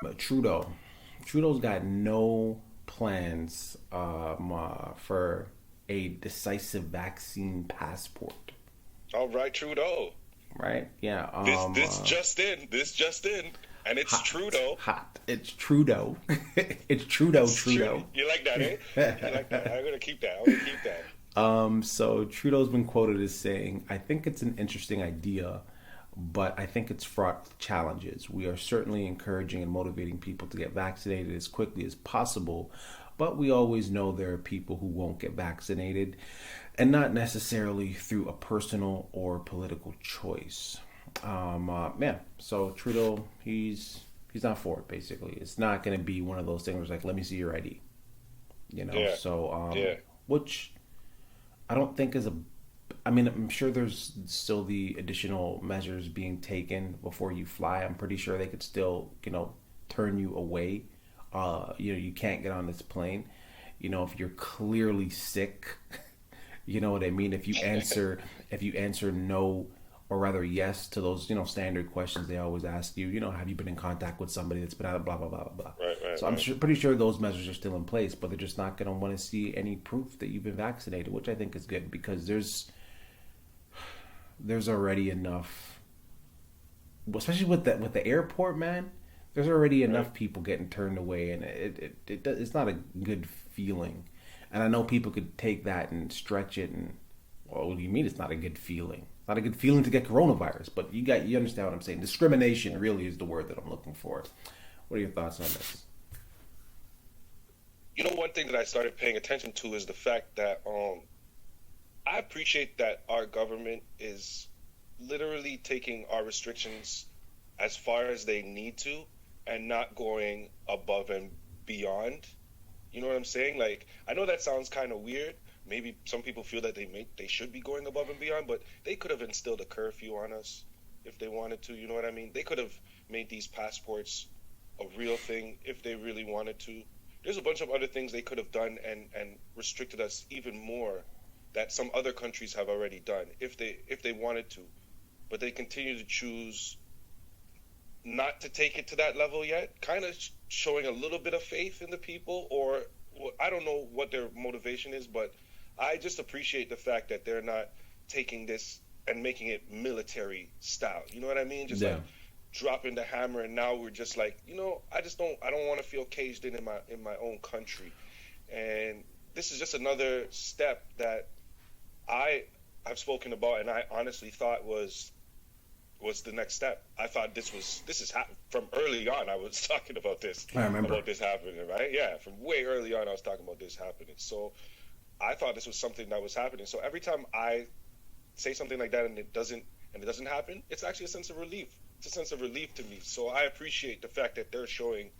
But Trudeau's got no plans for a decisive vaccine passport, All right, Trudeau. right? Yeah. This just in, and it's Hot, Trudeau. hot. It's Trudeau. It's Trudeau, It's true. Trudeau. You like that, eh? You like that? I'm gonna keep that. I'm gonna keep that. So Trudeau's been quoted as saying, I think it's an interesting idea, but I think it's fraught with challenges. We are certainly encouraging and motivating people to get vaccinated as quickly as possible, but we always know there are people who won't get vaccinated, and not necessarily through a personal or political choice. Yeah, so Trudeau, he's not for it. Basically, it's not going to be one of those things where it's like, let me see your ID, you know. Yeah, So, yeah. which I don't think is a. I mean, I'm sure there's still the additional measures being taken before you fly. I'm pretty sure they could still, turn you away. You can't get on this plane. If you're clearly sick, you know what I mean. If you answer no, or rather yes, to those standard questions they always ask you. Have you been in contact with somebody that's been out of blah blah blah blah blah. Right, right, So I'm right. sure, pretty sure those measures are still in place, but they're just not going to want to see any proof that you've been vaccinated, which I think is good because there's already enough, especially with the airport, man. There's already Right. enough people getting turned away, and it's not a good feeling. And I know people could take that and stretch it, and well, what do you mean it's not a good feeling? Not a good feeling to get coronavirus, but you understand what I'm saying. Discrimination really is the word that I'm looking for. What are your thoughts on this? You know, one thing that I started paying attention to is the fact that I appreciate that our government is literally taking our restrictions as far as they need to and not going above and beyond. You know what I'm saying? Like, I know that sounds kind of weird. Maybe some people feel that they should be going above and beyond, but they could have instilled a curfew on us if they wanted to. You know what I mean? They could have made these passports a real thing if they really wanted to. There's a bunch of other things they could have done and restricted us even more that some other countries have already done if they wanted to, but they continue to choose not to take it to that level yet, kind of showing a little bit of faith in the people, or well, I don't know what their motivation is, but I just appreciate the fact that they're not taking this and making it military style. You know what I mean? Just Yeah. like dropping the hammer, and now we're just like, I don't want to feel caged in my own country, and this is just another step that I have spoken about, and I honestly thought was the next step. I thought this is from early on. I was talking I remember. about this happening, right? Yeah, from way early on, I was talking about this happening. So I thought this was something that was happening. So every time I say something like that and it doesn't happen, it's actually a sense of relief. It's a sense of relief to me. So I appreciate the fact that they're showing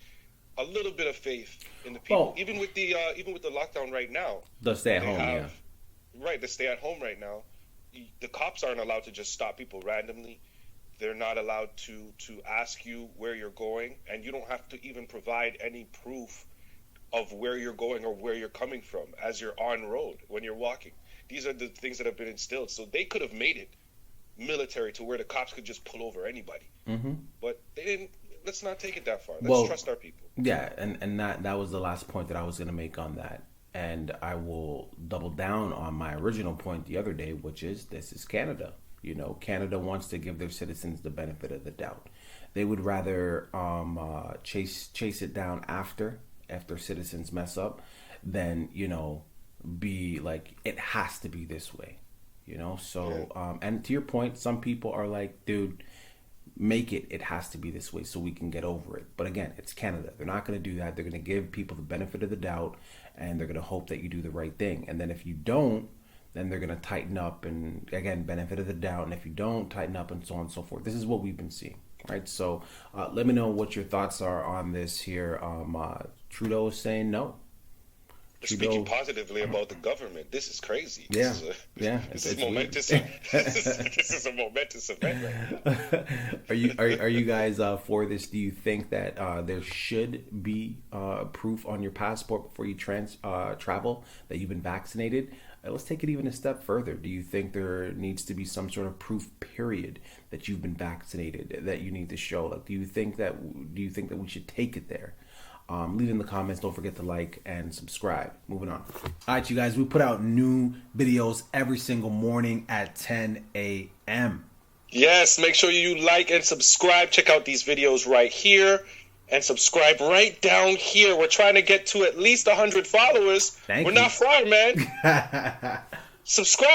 a little bit of faith in the people, Well, even with the lockdown right now. the stay at They home, have yeah. right to stay at home right now. The cops aren't allowed to just stop people randomly. They're not allowed to ask you where you're going, and you don't have to even provide any proof of where you're going or where you're coming from as you're on road when you're walking. These are the things that have been instilled. So they could have made it military to where the cops could just pull over anybody, but they didn't. Let's not take it that far. Let's Well, trust our people. yeah, and that was the last point that I was going to make on that. And I will double down on my original point the other day, which is this is Canada. Canada wants to give their citizens the benefit of the doubt. They would rather chase it down after citizens mess up than be like it has to be this way. Yeah, So and to your point, some people are like, dude, make it has to be this way so we can get over it. But again, it's Canada. They're not going to do that. They're going to give people the benefit of the doubt, and they're going to hope that you do the right thing. And then if you don't, then they're going to tighten up, and again, benefit of the doubt. And if you don't, tighten up, and so on and so forth. This is what we've been seeing, right? So let me know what your thoughts are on this here. Trudeau is saying no. speaking Trudeau, positively about the government. This is crazy. This yeah, is a yeah, this is it's weird. momentous. This is a momentous event right now. Are you guys for this? Do you think that there should be proof on your passport before you travel that you've been vaccinated? let's take it even a step further. Do you think there needs to be some sort of proof period that you've been vaccinated that you need to show? Like, do you think that we should take it there? Leave in the comments. Don't forget to like and subscribe. Moving on. All right, you guys, we put out new videos every single morning at 10 a.m. Yes, make sure you like and subscribe. Check out these videos right here and subscribe right down here. We're trying to get to at least 100 followers. We're not far, man. Subscribe.